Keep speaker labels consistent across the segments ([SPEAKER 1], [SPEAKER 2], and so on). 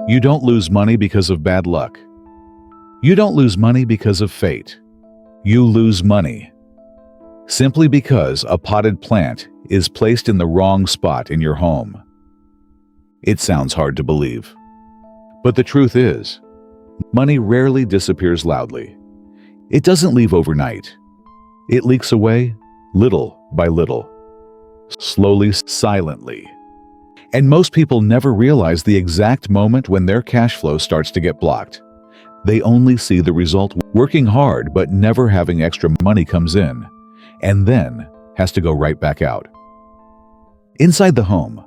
[SPEAKER 1] You don't lose money because of bad luck. You don't lose money because of fate. You lose money simply because a potted plant is placed in the wrong spot in your home. It sounds hard to believe, but the truth is, money rarely disappears loudly. It doesn't leave overnight. It leaks away little by little, slowly, silently. And most people never realize the exact moment when their cash flow starts to get blocked. They only see the result: working hard but never having extra money comes in, and then has to go right back out. Inside the home,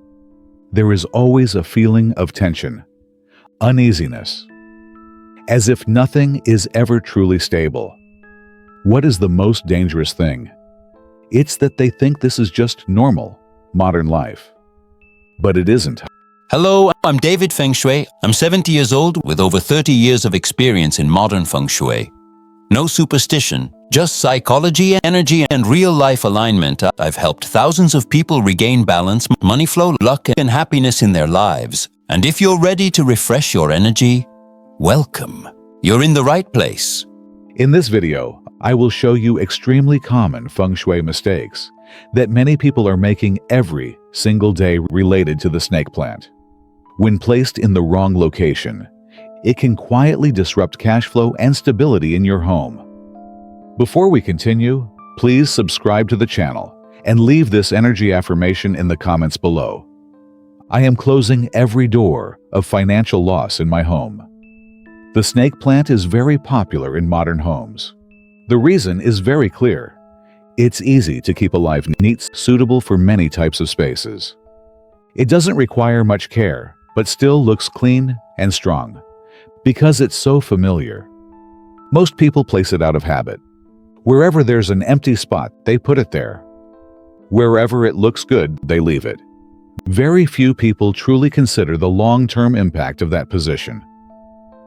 [SPEAKER 1] there is always a feeling of tension, uneasiness, as if nothing is ever truly stable. What is the most dangerous thing? It's that they think this is just normal, modern life. But it isn't.
[SPEAKER 2] Hello, I'm David Feng Shui. I'm 70 years old with over 30 years of experience in modern Feng Shui. No superstition, just psychology, energy, and real-life alignment. I've helped thousands of people regain balance, money flow, luck, and happiness in their lives. And if you're ready to refresh your energy, welcome. You're in the right place.
[SPEAKER 1] In this video, I will show you extremely common Feng Shui mistakes that many people are making every single day related to the snake plant. When placed in the wrong location, it can quietly disrupt cash flow and stability in your home. Before we continue, please subscribe to the channel and leave this energy affirmation in the comments below. I am closing every door of financial loss in my home. The snake plant is very popular in modern homes. The reason is very clear. It's easy to keep alive, neat, suitable for many types of spaces. It doesn't require much care, but still looks clean and strong because it's so familiar. Most people place it out of habit. Wherever there's an empty spot, they put it there. Wherever it looks good, they leave it. Very few people truly consider the long-term impact of that position.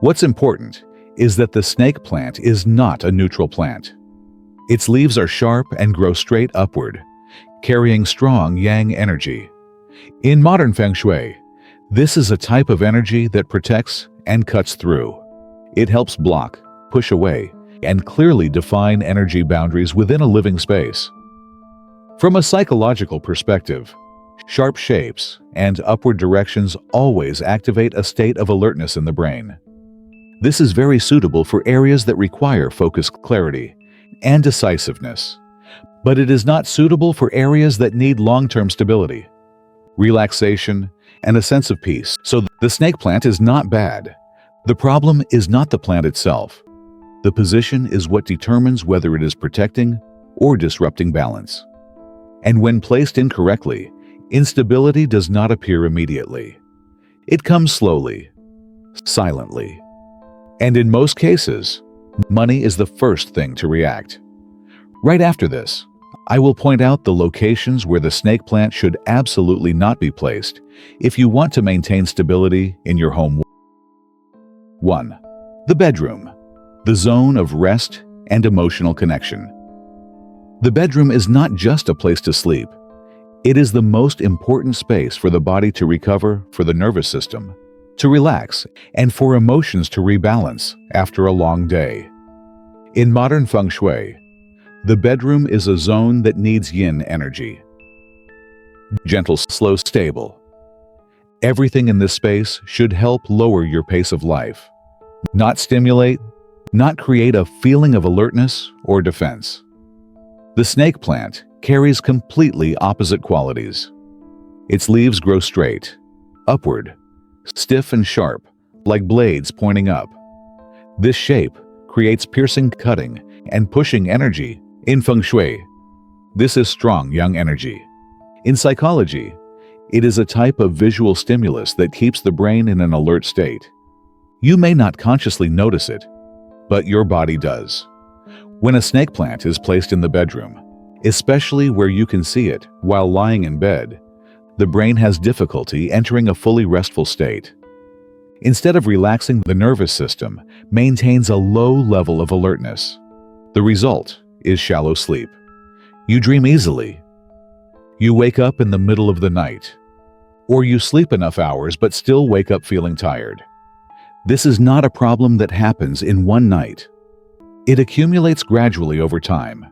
[SPEAKER 1] What's important is that the snake plant is not a neutral plant. Its leaves are sharp and grow straight upward, carrying strong yang energy. In modern Feng Shui, this is a type of energy that protects and cuts through. It helps block, push away, and clearly define energy boundaries within a living space. From a psychological perspective, sharp shapes and upward directions always activate a state of alertness in the brain. This is very suitable for areas that require focus, clarity, and decisiveness, but it is not suitable for areas that need long-term stability, relaxation, and a sense of peace. So the snake plant is not bad. The problem is not the plant itself. The position is what determines whether it is protecting or disrupting balance. And when placed incorrectly, instability does not appear immediately. It comes slowly, silently, and in most cases, money is the first thing to react. Right after this, I will point out the locations where the snake plant should absolutely not be placed if you want to maintain stability in your home. 1. The bedroom, the zone of rest and emotional connection. The bedroom is not just a place to sleep. It is the most important space for the body to recover, for the nervous system to relax, and for emotions to rebalance after a long day. In modern Feng Shui, the bedroom is a zone that needs yin energy. Gentle, slow, stable. Everything in this space should help lower your pace of life, not stimulate, not create a feeling of alertness or defense. The snake plant carries completely opposite qualities. Its leaves grow straight, upward, stiff and sharp, like blades pointing up. This shape creates piercing, cutting, and pushing energy in Feng Shui. This is strong yang energy. In psychology, it is a type of visual stimulus that keeps the brain in an alert state. You may not consciously notice it, but your body does. When a snake plant is placed in the bedroom, especially where you can see it while lying in bed, the brain has difficulty entering a fully restful state. Instead of relaxing, the nervous system maintains a low level of alertness. The result is shallow sleep. You dream easily. You wake up in the middle of the night. Or you sleep enough hours but still wake up feeling tired. This is not a problem that happens in one night. It accumulates gradually over time.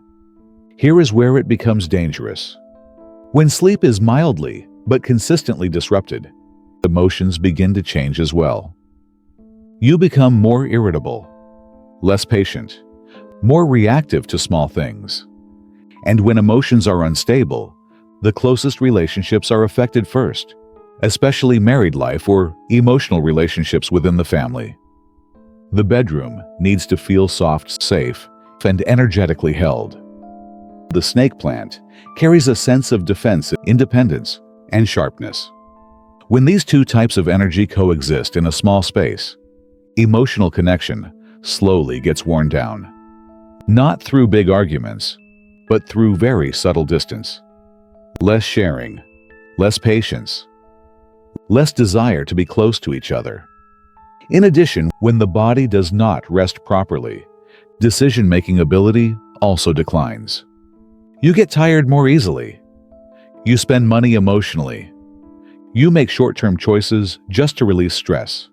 [SPEAKER 1] Here is where it becomes dangerous. When sleep is mildly but consistently disrupted, emotions begin to change as well. You become more irritable, less patient, more reactive to small things. And when emotions are unstable, the closest relationships are affected first, especially married life or emotional relationships within the family. The bedroom needs to feel soft, safe, and energetically held. The snake plant carries a sense of defense, independence, and sharpness. When these two types of energy coexist in a small space, emotional connection slowly gets worn down. Not through big arguments, but through very subtle distance. Less sharing, less patience, less desire to be close to each other. In addition, when the body does not rest properly, decision-making ability also declines. You get tired more easily. You spend money emotionally. You make short-term choices just to release stress.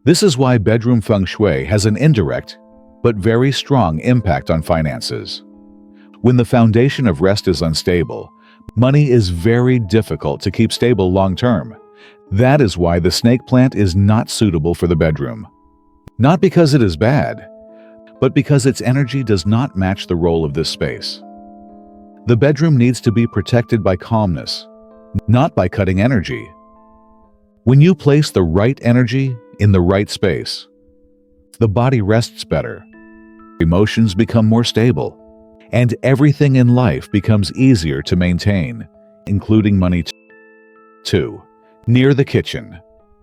[SPEAKER 1] This is why bedroom feng shui has an indirect but very strong impact on finances. When the foundation of rest is unstable, money is very difficult to keep stable long-term. That is why the snake plant is not suitable for the bedroom. Not because it is bad, but because its energy does not match the role of this space. The bedroom needs to be protected by calmness, not by cutting energy. When you place the right energy in the right space, the body rests better, emotions become more stable, and everything in life becomes easier to maintain, including money too. Near the kitchen,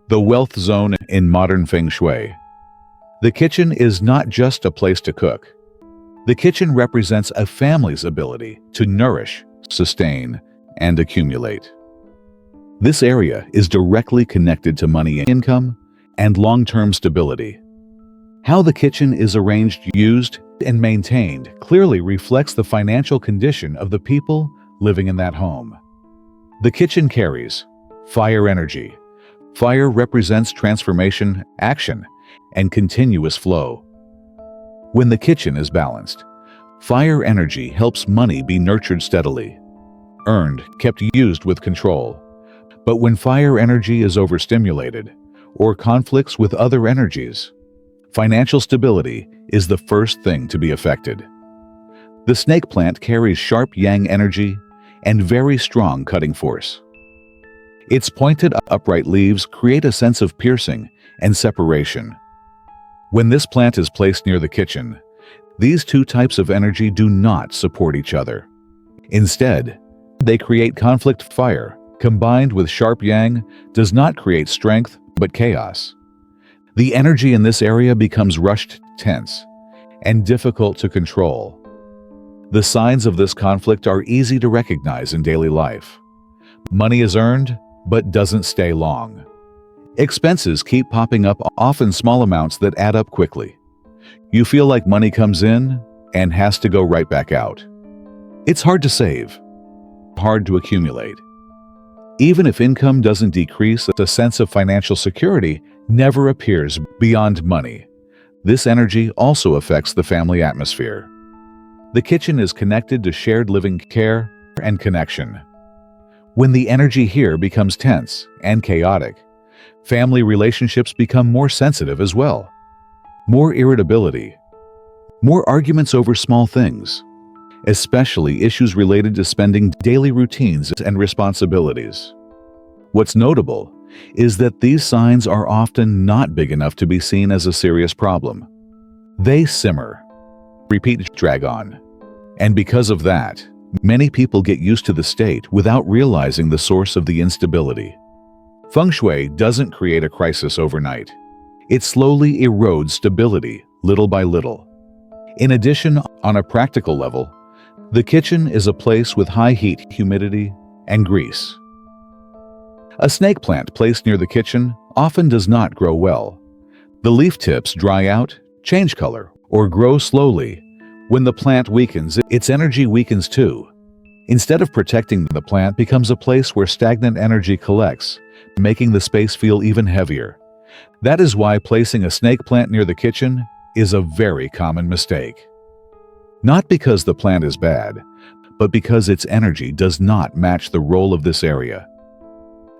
[SPEAKER 1] the wealth zone in modern feng shui. The kitchen is not just a place to cook. The kitchen represents a family's ability to nourish, sustain, and accumulate. This area is directly connected to money income and long-term stability. How the kitchen is arranged, used, and maintained clearly reflects the financial condition of the people living in that home. The kitchen carries fire energy. Fire represents transformation, action, and continuous flow. When the kitchen is balanced, fire energy helps money be nurtured steadily, earned, kept, used with control. But when fire energy is overstimulated or conflicts with other energies, financial stability is the first thing to be affected. The snake plant carries sharp yang energy and very strong cutting force. Its pointed, upright leaves create a sense of piercing and separation. When this plant is placed near the kitchen, these two types of energy do not support each other. Instead, they create conflict. Fire, combined with sharp yang, does not create strength, but chaos. The energy in this area becomes rushed, tense, and difficult to control. The signs of this conflict are easy to recognize in daily life. Money is earned, but doesn't stay long. Expenses keep popping up, often small amounts that add up quickly. You feel like money comes in and has to go right back out. It's hard to save, hard to accumulate. Even if income doesn't decrease, a sense of financial security never appears beyond money. This energy also affects the family atmosphere. The kitchen is connected to shared living, care, and connection. When the energy here becomes tense and chaotic, family relationships become more sensitive as well. More irritability, more arguments over small things, especially issues related to spending, daily routines, and responsibilities. What's notable is that these signs are often not big enough to be seen as a serious problem. They simmer, repeat, drag on. And because of that, many people get used to the state without realizing the source of the instability. Feng Shui doesn't create a crisis overnight. It slowly erodes stability, little by little. In addition, on a practical level, the kitchen is a place with high heat, humidity, and grease. A snake plant placed near the kitchen often does not grow well. The leaf tips dry out, change color, or grow slowly. When the plant weakens, its energy weakens too. Instead of protecting, the plant becomes a place where stagnant energy collects, making the space feel even heavier. That is why placing a snake plant near the kitchen is a very common mistake. Not because the plant is bad, but because its energy does not match the role of this area.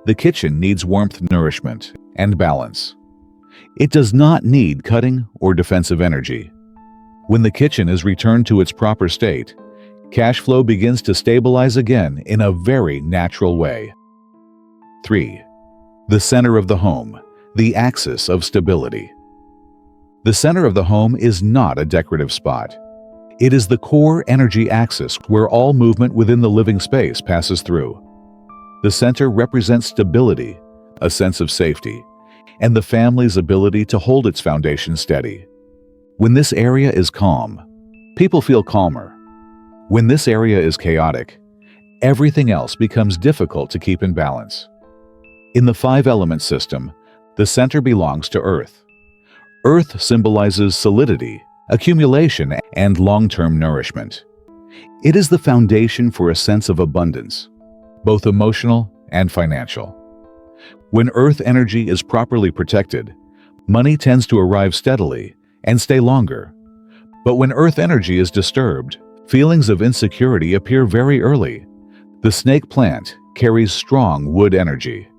[SPEAKER 1] The kitchen needs warmth, nourishment, and balance. It does not need cutting or defensive energy. When the kitchen is returned to its proper state, cash flow begins to stabilize again in a very natural way. 3. The center of the home, the axis of stability. The center of the home is not a decorative spot. It is the core energy axis where all movement within the living space passes through. The center represents stability, a sense of safety, and the family's ability to hold its foundation steady. When this area is calm, people feel calmer. When this area is chaotic, everything else becomes difficult to keep in balance. In the 5-element system, the center belongs to Earth. Earth symbolizes solidity, accumulation, and long-term nourishment. It is the foundation for a sense of abundance, both emotional and financial. When Earth energy is properly protected, money tends to arrive steadily and stay longer. But when Earth energy is disturbed, feelings of insecurity appear very early. The snake plant carries strong wood energy.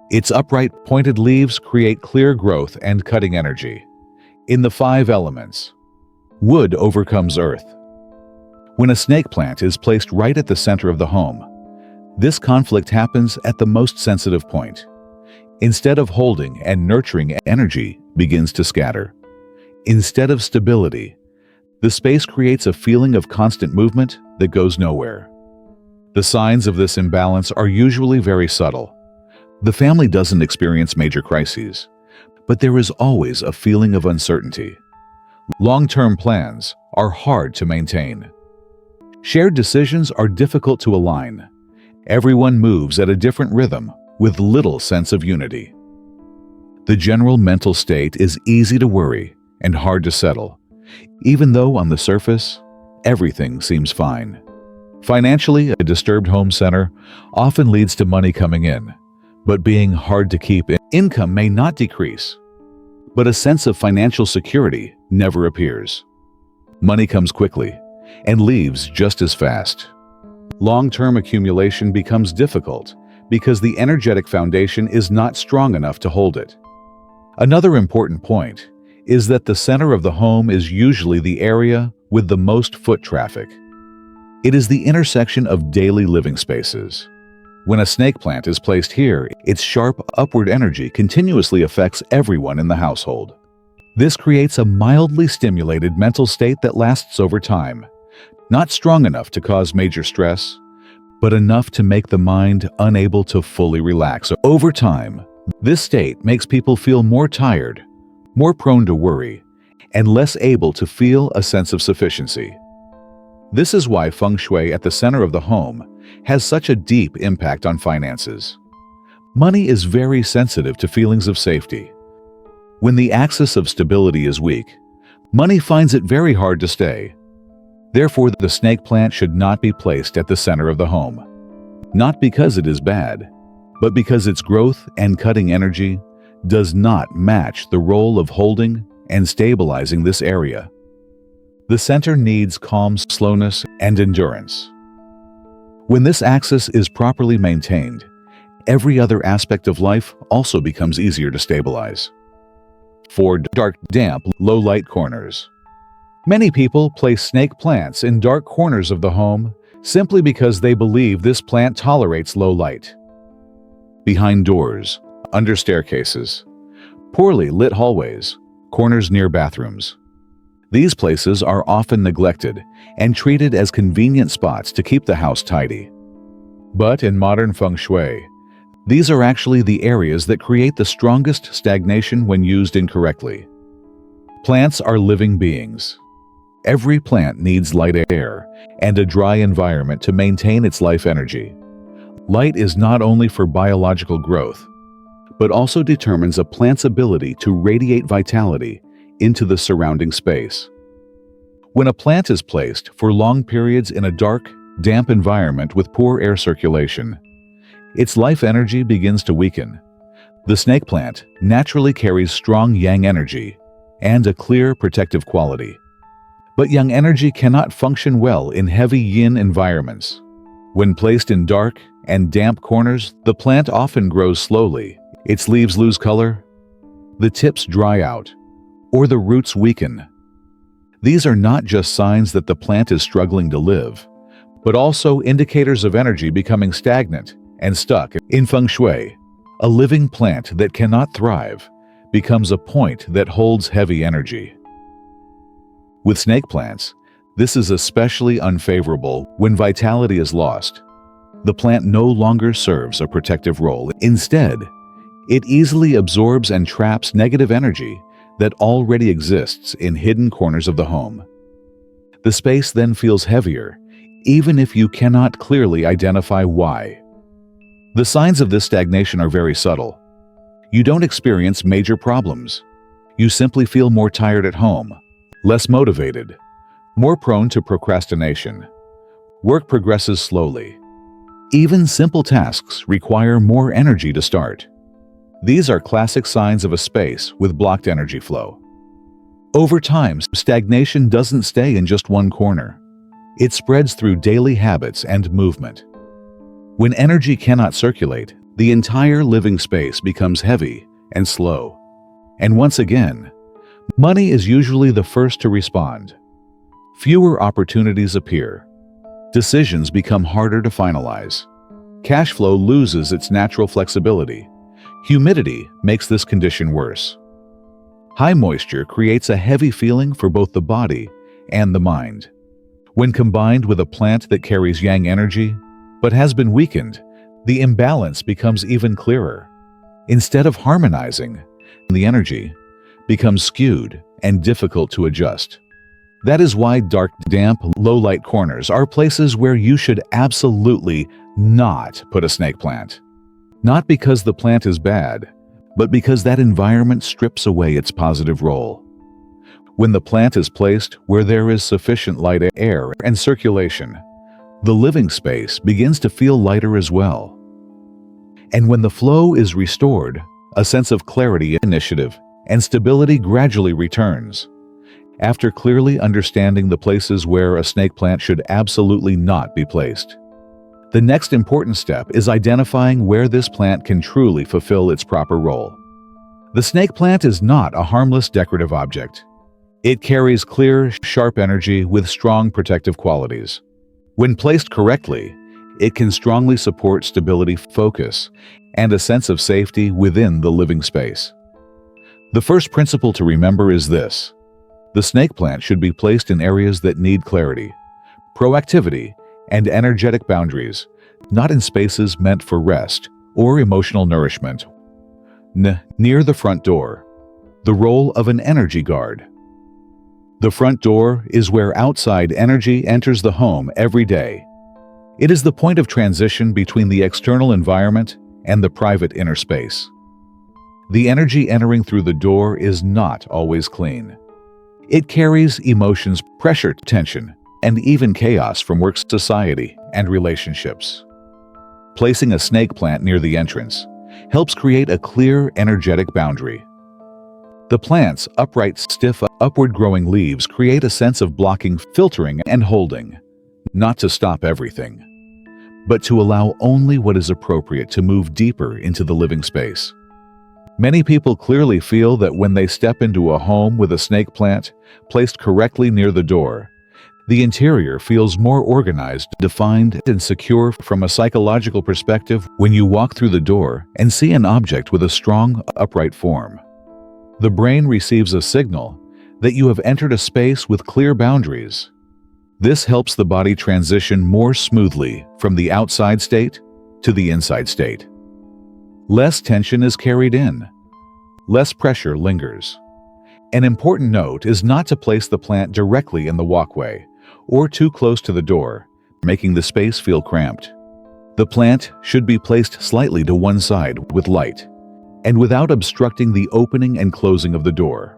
[SPEAKER 1] Its upright, pointed leaves create clear growth and cutting energy. In the 5 elements, wood overcomes earth. When a snake plant is placed right at the center of the home, this conflict happens at the most sensitive point. Instead of holding and nurturing, energy begins to scatter. Instead of stability, the space creates a feeling of constant movement that goes nowhere. The signs of this imbalance are usually very subtle. The family doesn't experience major crises, but there is always a feeling of uncertainty. Long-term plans are hard to maintain. Shared decisions are difficult to align. Everyone moves at a different rhythm with little sense of unity. The general mental state is easy to worry and hard to settle, even though on the surface, everything seems fine. Financially, a disturbed home center often leads to money coming in, but being hard to keep. Income may not decrease, but a sense of financial security never appears. Money comes quickly and leaves just as fast. Long-term accumulation becomes difficult because the energetic foundation is not strong enough to hold it. Another important point is that the center of the home is usually the area with the most foot traffic. It is the intersection of daily living spaces. When a snake plant is placed here, its sharp upward energy continuously affects everyone in the household. This creates a mildly stimulated mental state that lasts over time, not strong enough to cause major stress, but enough to make the mind unable to fully relax. Over time, this state makes people feel more tired, more prone to worry, and less able to feel a sense of sufficiency. This is why Feng Shui at the center of the home has such a deep impact on finances. Money is very sensitive to feelings of safety. When the axis of stability is weak, money finds it very hard to stay. Therefore, the snake plant should not be placed at the center of the home. Not because it is bad, but because its growth and cutting energy does not match the role of holding and stabilizing this area. The center needs calm, slowness, and endurance. When this axis is properly maintained, every other aspect of life also becomes easier to stabilize. 4. Dark, damp, low-light corners. Many people place snake plants in dark corners of the home simply because they believe this plant tolerates low light. Behind doors, under staircases, poorly lit hallways, corners near bathrooms. These places are often neglected and treated as convenient spots to keep the house tidy. But in modern Feng Shui, these are actually the areas that create the strongest stagnation when used incorrectly. Plants are living beings. Every plant needs light air and a dry environment to maintain its life energy. Light is not only for biological growth, but also determines a plant's ability to radiate vitality into the surrounding space. When a plant is placed for long periods in a dark, damp environment with poor air circulation, its life energy begins to weaken. The snake plant naturally carries strong yang energy and a clear protective quality. But yang energy cannot function well in heavy yin environments. When placed in dark and damp corners, the plant often grows slowly. Its leaves lose color, the tips dry out, or the roots weaken. These are not just signs that the plant is struggling to live, but also indicators of energy becoming stagnant and stuck. In Feng Shui, a living plant that cannot thrive becomes a point that holds heavy energy. With snake plants, this is especially unfavorable when vitality is lost. The plant no longer serves a protective role. Instead, it easily absorbs and traps negative energy that already exists in hidden corners of the home. The space then feels heavier, even if you cannot clearly identify why. The signs of this stagnation are very subtle. You don't experience major problems. You simply feel more tired at home, less motivated, more prone to procrastination. Work progresses slowly. Even simple tasks require more energy to start. These are classic signs of a space with blocked energy flow. Over time, stagnation doesn't stay in just one corner. It spreads through daily habits and movement. When energy cannot circulate, the entire living space becomes heavy and slow. And once again, money is usually the first to respond. Fewer opportunities appear. Decisions become harder to finalize. Cash flow loses its natural flexibility. Humidity makes this condition worse. High moisture creates a heavy feeling for both the body and the mind. When combined with a plant that carries yang energy, but has been weakened, the imbalance becomes even clearer. Instead of harmonizing, the energy becomes skewed and difficult to adjust. That is why dark, damp, low-light corners are places where you should absolutely not put a snake plant. Not because the plant is bad, but because that environment strips away its positive role. When the plant is placed where there is sufficient light, air, and circulation, the living space begins to feel lighter as well. And when the flow is restored, a sense of clarity, initiative, and stability gradually returns. After clearly understanding the places where a snake plant should absolutely not be placed, the next important step is identifying where this plant can truly fulfill its proper role. The snake plant is not a harmless decorative object. It carries clear, sharp energy with strong protective qualities. When placed correctly, it can strongly support stability, focus, and a sense of safety within the living space. The first principle to remember is this: the snake plant should be placed in areas that need clarity, proactivity, and energetic boundaries, not in spaces meant for rest or emotional nourishment. Near the front door, the role of an energy guard. The front door is where outside energy enters the home every day. It is the point of transition between the external environment and the private inner space. The energy entering through the door is not always clean. It carries emotions, pressure, tension, and even chaos from work, society, and relationships. Placing a snake plant near the entrance helps create a clear, energetic boundary. The plant's upright, stiff, upward-growing leaves create a sense of blocking, filtering, and holding, not to stop everything, but to allow only what is appropriate to move deeper into the living space. Many people clearly feel that when they step into a home with a snake plant placed correctly near the door, the interior feels more organized, defined, and secure. From a psychological perspective, when you walk through the door and see an object with a strong, upright form, the brain receives a signal that you have entered a space with clear boundaries. This helps the body transition more smoothly from the outside state to the inside state. Less tension is carried in. Less pressure lingers. An important note is not to place the plant directly in the walkway or too close to the door, making the space feel cramped. The plant should be placed slightly to one side with light and without obstructing the opening and closing of the door.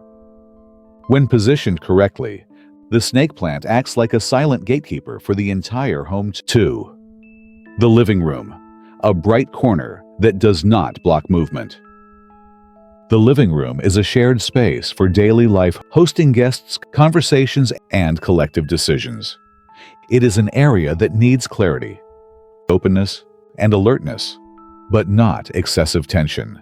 [SPEAKER 1] When positioned correctly, the snake plant acts like a silent gatekeeper for the entire home. 2. The living room, a bright corner that does not block movement. The living room is a shared space for daily life, hosting guests, conversations, and collective decisions. It is an area that needs clarity, openness, and alertness, but not excessive tension.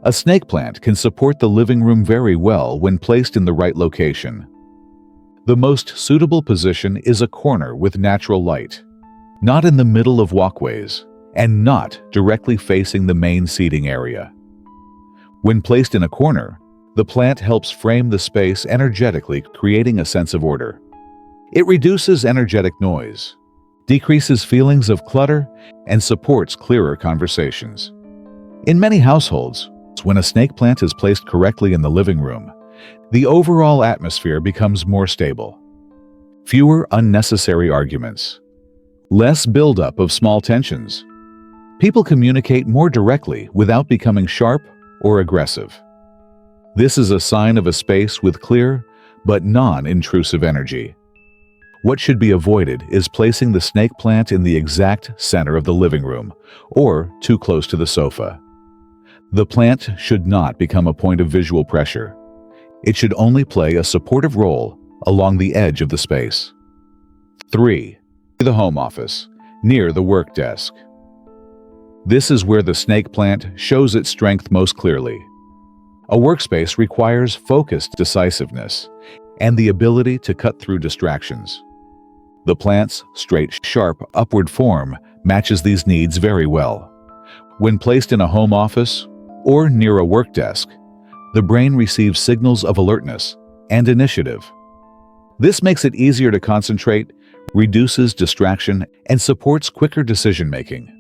[SPEAKER 1] A snake plant can support the living room very well when placed in the right location. The most suitable position is a corner with natural light, not in the middle of walkways, and not directly facing the main seating area. When placed in a corner, the plant helps frame the space energetically, creating a sense of order. It reduces energetic noise, decreases feelings of clutter, and supports clearer conversations. In many households, when a snake plant is placed correctly in the living room, the overall atmosphere becomes more stable. Fewer unnecessary arguments, less buildup of small tensions. People communicate more directly without becoming sharp or aggressive. This is a sign of a space with clear but non-intrusive energy. What should be avoided is placing the snake plant in the exact center of the living room or too close to the sofa. The plant should not become a point of visual pressure. It should only play a supportive role along the edge of the space. 3. The home office, near the work desk. This is where the snake plant shows its strength most clearly. A workspace requires focused decisiveness and the ability to cut through distractions. The plant's straight, sharp, upward form matches these needs very well. When placed in a home office or near a work desk, the brain receives signals of alertness and initiative. This makes it easier to concentrate, reduces distraction, and supports quicker decision-making.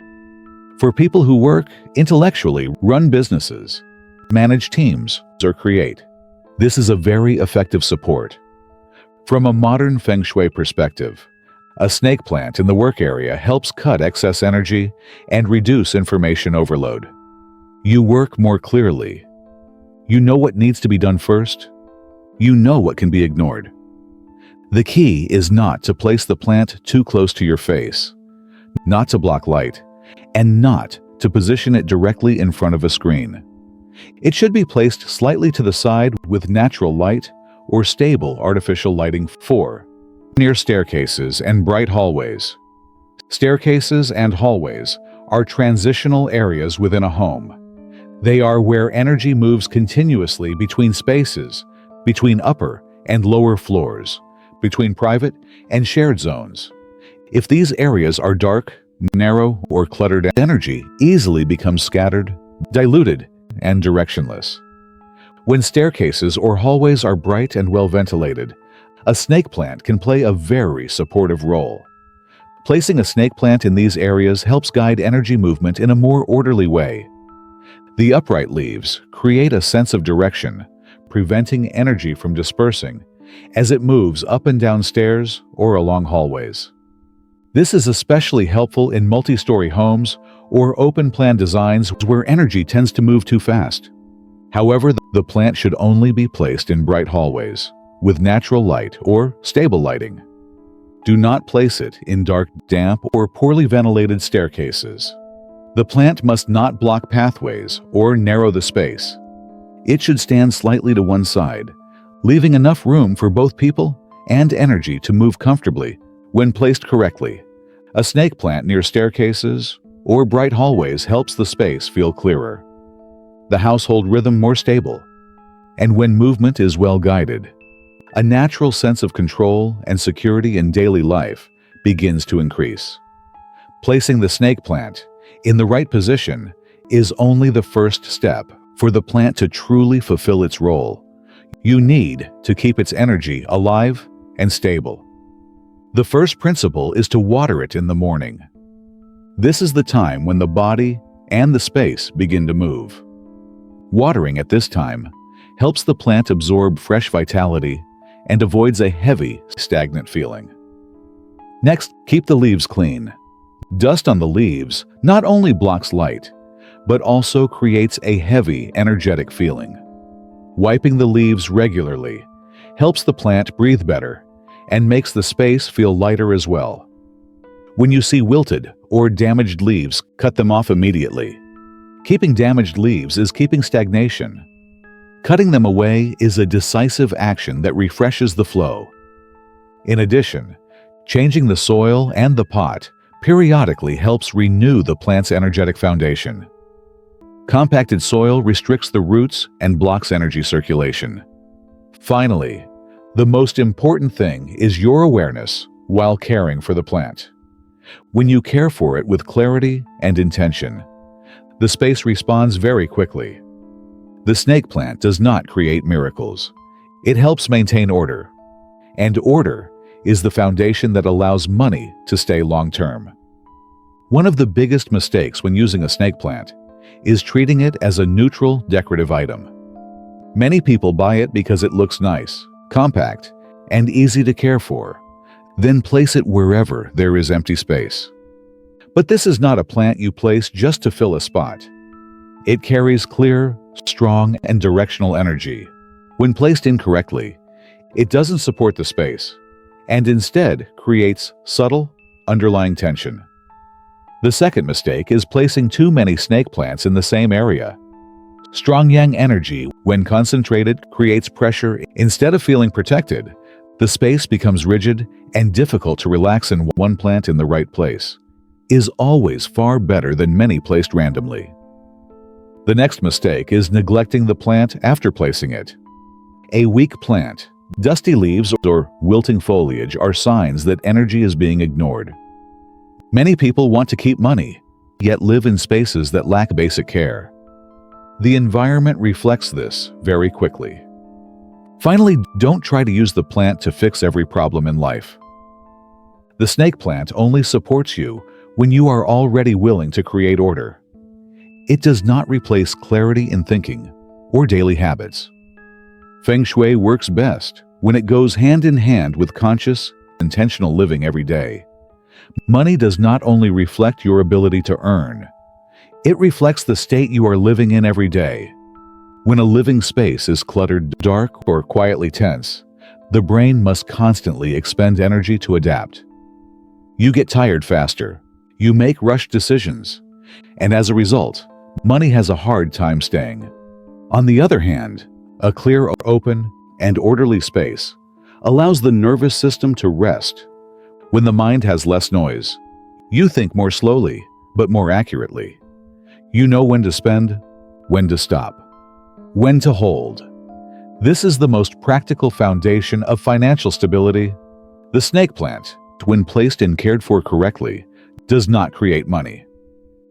[SPEAKER 1] For people who work intellectually, run businesses, manage teams, or create, this is a very effective support. From a modern Feng Shui perspective, a snake plant in the work area helps cut excess energy and reduce information overload. You work more clearly. You know what needs to be done first. You know what can be ignored. The key is not to place the plant too close to your face, not to block light, and not to position it directly in front of a screen. It should be placed slightly to the side with natural light or stable artificial lighting. 4. Near staircases and bright hallways. Staircases and hallways are transitional areas within a home. They are where energy moves continuously between spaces, between upper and lower floors, between private and shared zones. If these areas are dark, narrow, or cluttered, energy easily becomes scattered, diluted, and directionless. When staircases or hallways are bright and well ventilated, a snake plant can play a very supportive role. Placing a snake plant in these areas helps guide energy movement in a more orderly way. The upright leaves create a sense of direction, preventing energy from dispersing as it moves up and down stairs or along hallways. This is especially helpful in multi-story homes or open-plan designs where energy tends to move too fast. However, the plant should only be placed in bright hallways with natural light or stable lighting. Do not place it in dark, damp, or poorly ventilated staircases. The plant must not block pathways or narrow the space. It should stand slightly to one side, leaving enough room for both people and energy to move comfortably when placed correctly. A snake plant near staircases or bright hallways helps the space feel clearer, the household rhythm more stable, and when movement is well guided, a natural sense of control and security in daily life begins to increase. Placing the snake plant in the right position is only the first step for the plant to truly fulfill its role. You need to keep its energy alive and stable. The first principle is to water it in the morning. This is the time when the body and the space begin to move. Watering at this time helps the plant absorb fresh vitality and avoids a heavy, stagnant feeling. Next, keep the leaves clean. Dust on the leaves not only blocks light, but also creates a heavy, energetic feeling. Wiping the leaves regularly helps the plant breathe better and makes the space feel lighter as well. When you see wilted or damaged leaves, cut them off immediately. Keeping damaged leaves is keeping stagnation, Cutting them away is a decisive action that refreshes the flow. In addition, changing the soil and the pot periodically helps renew the plant's energetic foundation. Compacted soil restricts the roots and blocks energy circulation. Finally, the most important thing is your awareness while caring for the plant. When you care for it with clarity and intention, the space responds very quickly. The snake plant does not create miracles. It helps maintain order. And order is the foundation that allows money to stay long-term. One of the biggest mistakes when using a snake plant is treating it as a neutral decorative item. Many people buy it because it looks nice, compact, and easy to care for, then place it wherever there is empty space. But this is not a plant you place just to fill a spot. It carries clear, strong, and directional energy. When placed incorrectly, it doesn't support the space, and instead creates subtle, underlying tension. The second mistake is placing too many snake plants in the same area. Strong yang energy, when concentrated, creates pressure. Instead of feeling protected, the space becomes rigid and difficult to relax, and one plant in the right place is always far better than many placed randomly. The next mistake is neglecting the plant after placing it. A weak plant, dusty leaves, or wilting foliage are signs that energy is being ignored. Many people want to keep money, yet live in spaces that lack basic care. The environment reflects this very quickly. Finally, don't try to use the plant to fix every problem in life. The snake plant only supports you when you are already willing to create order. It does not replace clarity in thinking or daily habits. Feng Shui works best when it goes hand in hand with conscious, intentional living every day. Money does not only reflect your ability to earn, it reflects the state you are living in every day. When a living space is cluttered, dark, or quietly tense, the brain must constantly expend energy to adapt. You get tired faster, you make rushed decisions, and as a result, money has a hard time staying. On the other hand, a clear, open, and orderly space allows the nervous system to rest. When the mind has less noise, you think more slowly, but more accurately. You know when to spend, when to stop, when to hold. This is the most practical foundation of financial stability. The snake plant, when placed and cared for correctly, does not create money.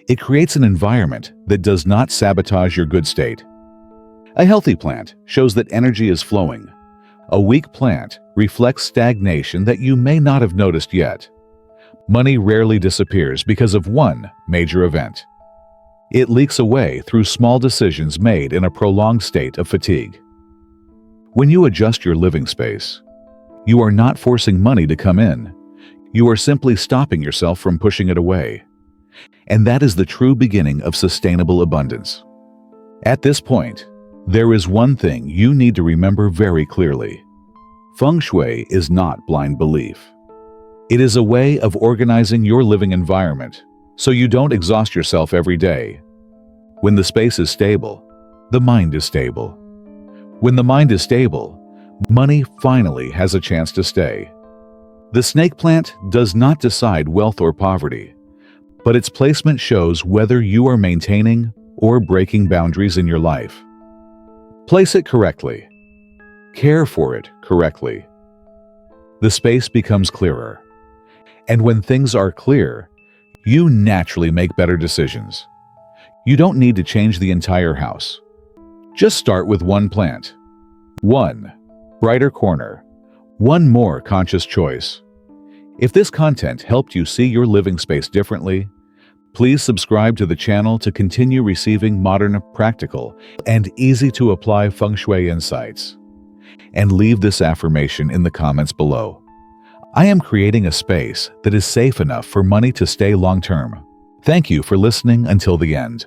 [SPEAKER 1] It creates an environment that does not sabotage your good state. A healthy plant shows that energy is flowing. A weak plant reflects stagnation that you may not have noticed yet. Money rarely disappears because of one major event. It leaks away through small decisions made in a prolonged state of fatigue. When you adjust your living space, you are not forcing money to come in. You are simply stopping yourself from pushing it away. And that is the true beginning of sustainable abundance. At this point, there is one thing you need to remember very clearly. Feng Shui is not blind belief. It is a way of organizing your living environment so you don't exhaust yourself every day. When the space is stable, the mind is stable. When the mind is stable, money finally has a chance to stay. The snake plant does not decide wealth or poverty, but its placement shows whether you are maintaining or breaking boundaries in your life. Place it correctly. Care for it correctly. The space becomes clearer. And when things are clear, you naturally make better decisions. You don't need to change the entire house. Just start with one plant. One brighter corner. One more conscious choice. If this content helped you see your living space differently, please subscribe to the channel to continue receiving modern, practical, and easy-to-apply Feng Shui insights. And leave this affirmation in the comments below. I am creating a space that is safe enough for money to stay long-term. Thank you for listening until the end.